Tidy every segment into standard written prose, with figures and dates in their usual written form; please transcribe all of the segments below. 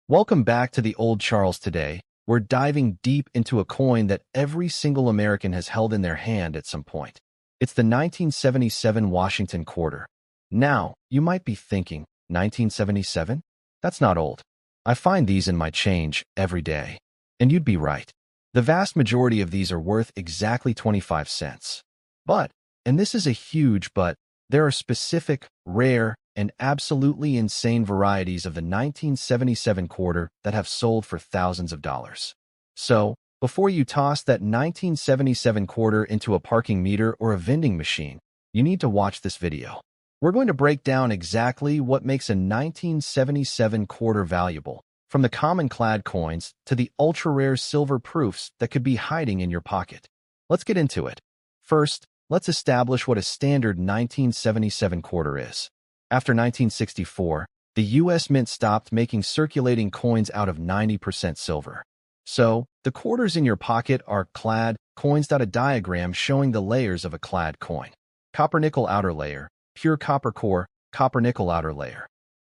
Welcome back to the Old Charles today. We're diving deep into a coin that every single American has held in their hand at some point. It's the 1977 Washington quarter. Now, you might be thinking, 1977? That's not old. I find these in my change every day. And you'd be right. The vast majority of these are worth exactly 25 cents. But, and this is a huge but, there are specific, rare, and absolutely insane varieties of the 1977 quarter that have sold for thousands of dollars. So, before you toss that 1977 quarter into a parking meter or a vending machine, you need to watch this video. We're going to break down exactly what makes a 1977 quarter valuable, from the common clad coins to the ultra-rare silver proofs that could be hiding in your pocket. Let's get into it. First, let's establish what a standard 1977 quarter is. After 1964, the U.S. Mint stopped making circulating coins out of 90% silver. So, the quarters in your pocket are clad coins. A diagram showing the layers of a clad coin. Copper-nickel outer layer, pure copper core, copper-nickel outer layer.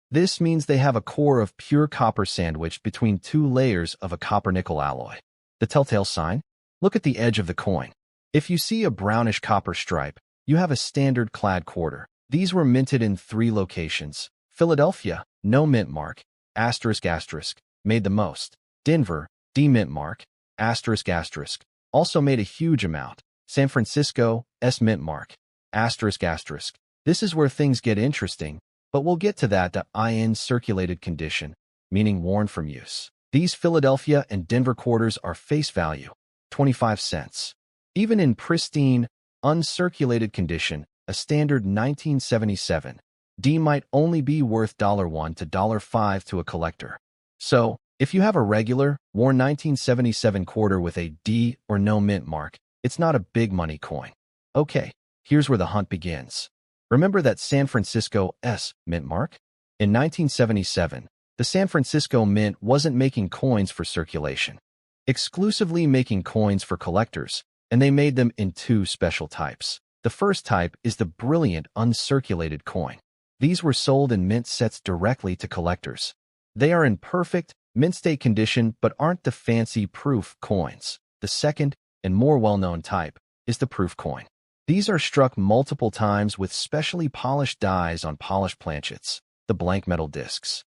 This means they have a core of pure copper sandwiched between two layers of a copper-nickel alloy. The telltale sign? Look at the edge of the coin. If you see a brownish copper stripe, you have a standard clad quarter. These were minted in 3 locations. Philadelphia, no mint mark, asterisk asterisk, made the most. Denver, D mint mark, asterisk asterisk, also made a huge amount. San Francisco, S mint mark, asterisk asterisk. This is where things get interesting, but we'll get to that. In circulated condition, meaning worn from use. These Philadelphia and Denver quarters are face value, 25 cents. Even in pristine, uncirculated condition, a standard 1977 D might only be worth $1 to $5 to a collector. So, if you have a regular, worn 1977 quarter with a D or no mint mark, it's not a big money coin. Okay, here's where the hunt begins. Remember that San Francisco S mint mark? In 1977, the San Francisco Mint wasn't making coins for circulation, exclusively making coins for collectors, and they made them in 2 special types. The first type is the brilliant uncirculated coin. These were sold in mint sets directly to collectors. They are in perfect, mint state condition but aren't the fancy proof coins. The second, and more well-known type, is the proof coin. These are struck multiple times with specially polished dies on polished planchets, the blank metal discs.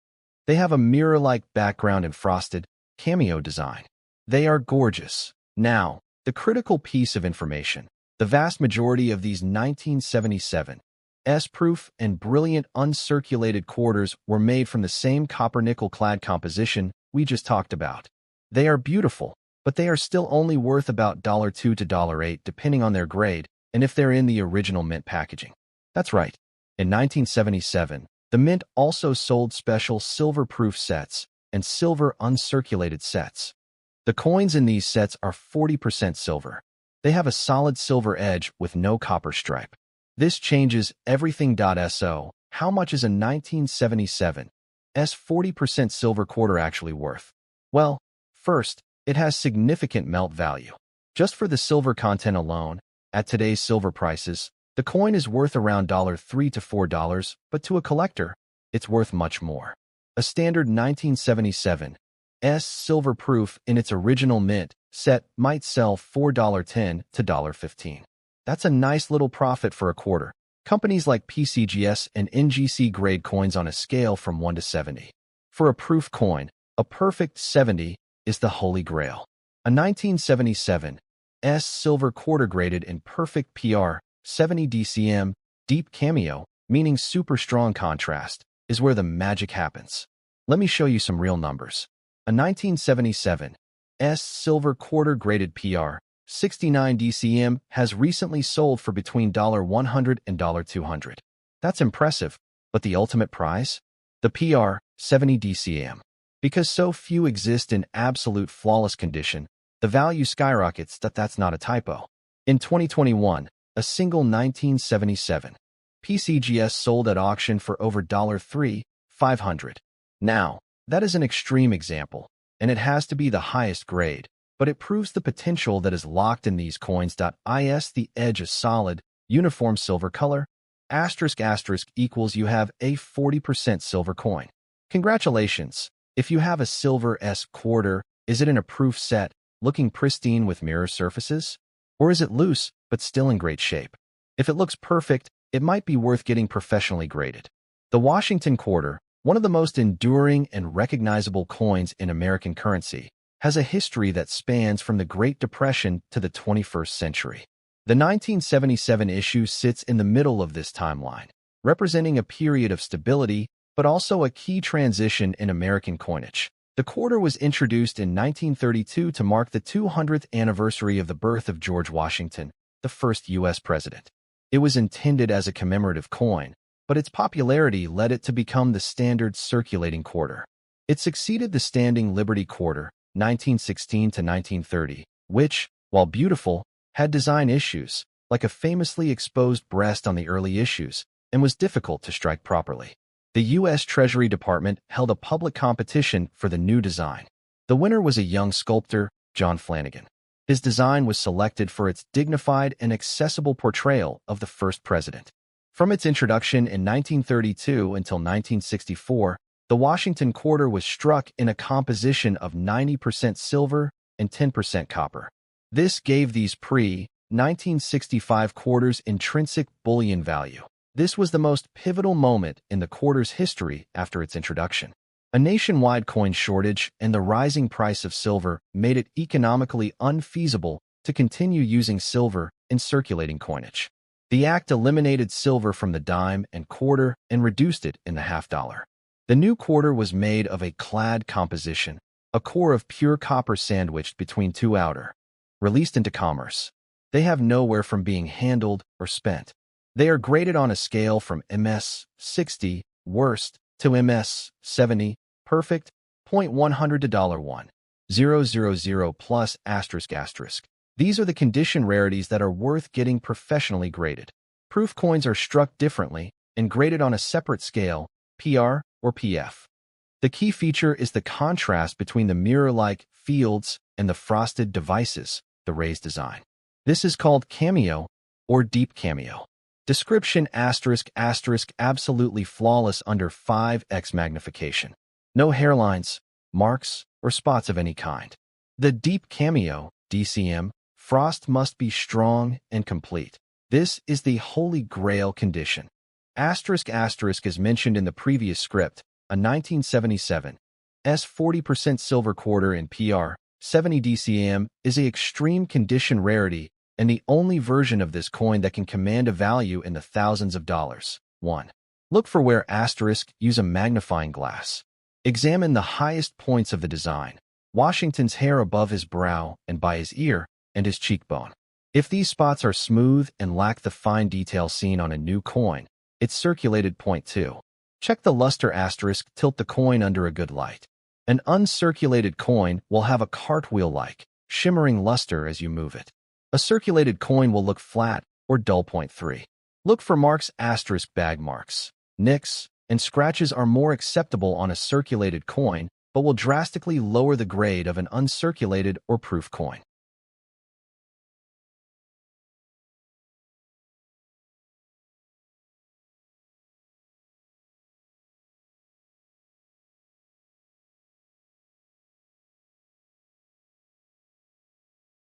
They have a mirror-like background and frosted, cameo design. They are gorgeous. Now, the critical piece of information. The vast majority of these 1977 S-proof and brilliant uncirculated quarters were made from the same copper-nickel clad composition we just talked about. They are beautiful, but they are still only worth about $2 to $8 depending on their grade and if they're in the original mint packaging. That's right. In 1977, the mint also sold special silver-proof sets and silver uncirculated sets. The coins in these sets are 40% silver. They have a solid silver edge with no copper stripe. This changes everything. So, how much is a 1977 S 40% silver quarter actually worth? Well, first, it has significant melt value. Just for the silver content alone, at today's silver prices, the coin is worth around $3 to $4, but to a collector, it's worth much more. A standard 1977 S silver proof in its original mint set might sell $4.10 to $15. That's a nice little profit for a quarter. Companies like PCGS and NGC grade coins on a scale from 1 to 70. For a proof coin, a perfect 70 is the holy grail. A 1977 S silver quarter graded in perfect PR, 70 DCM, deep cameo, meaning super strong contrast, is where the magic happens. Let me show you some real numbers. A 1977 S silver quarter graded PR, 69 DCM has recently sold for between $100 and $200. That's impressive, but the ultimate prize? The PR, 70 DCM. Because so few exist in absolute flawless condition, the value skyrockets. That's not a typo. In 2021, a single 1977 PCGS sold at auction for over $3,500. Now, that is an extreme example, and it has to be the highest grade, but it proves the potential that is locked in these coins. The edge is solid, uniform silver color, *** equals you have a 40% silver coin. Congratulations! If you have a silver S quarter, is it in a proof set, looking pristine with mirror surfaces? Or is it loose, but still in great shape? If it looks perfect, it might be worth getting professionally graded. The Washington quarter, one of the most enduring and recognizable coins in American currency, has a history that spans from the Great Depression to the 21st century. The 1977 issue sits in the middle of this timeline, representing a period of stability, but also a key transition in American coinage. The quarter was introduced in 1932 to mark the 200th anniversary of the birth of George Washington, the first U.S. president. It was intended as a commemorative coin, but its popularity led it to become the standard circulating quarter. It succeeded the standing Liberty quarter, 1916 to 1930, which, while beautiful, had design issues, like a famously exposed breast on the early issues, and was difficult to strike properly. The U.S. Treasury Department held a public competition for the new design. The winner was a young sculptor, John Flanagan. His design was selected for its dignified and accessible portrayal of the first president. From its introduction in 1932 until 1964, the Washington quarter was struck in a composition of 90% silver and 10% copper. This gave these pre-1965 quarters intrinsic bullion value. This was the most pivotal moment in the quarter's history after its introduction. A nationwide coin shortage and the rising price of silver made it economically unfeasible to continue using silver in circulating coinage. The act eliminated silver from the dime and quarter and reduced it in the half-dollar. The new quarter was made of a clad composition, a core of pure copper sandwiched between two outer, released into commerce. They have nowhere from being handled or spent. They are graded on a scale from MS 60, worst, to MS 70, perfect, 0.100 to $1,000 plus ***. These are the condition rarities that are worth getting professionally graded. Proof coins are struck differently and graded on a separate scale, PR or PF. The key feature is the contrast between the mirror-like fields and the frosted devices, the raised design. This is called cameo or deep cameo. Description ***, absolutely flawless under 5x magnification. No hairlines, marks, or spots of any kind. The deep cameo, DCM, frost must be strong and complete. This is the holy grail condition. ***, as mentioned in the previous script, a 1977 40% silver quarter in PR, 70 DCM is a extreme condition rarity and the only version of this coin that can command a value in the thousands of dollars. 1. Look for where * use a magnifying glass. Examine the highest points of the design, Washington's hair above his brow and by his ear, and his cheekbone. If these spots are smooth and lack the fine detail seen on a new coin, it's circulated. 2. Check the luster *, tilt the coin under a good light. An uncirculated coin will have a cartwheel-like, shimmering luster as you move it. A circulated coin will look flat or dull. 3. Look for marks * bag marks. Nicks and scratches are more acceptable on a circulated coin, but will drastically lower the grade of an uncirculated or proof coin.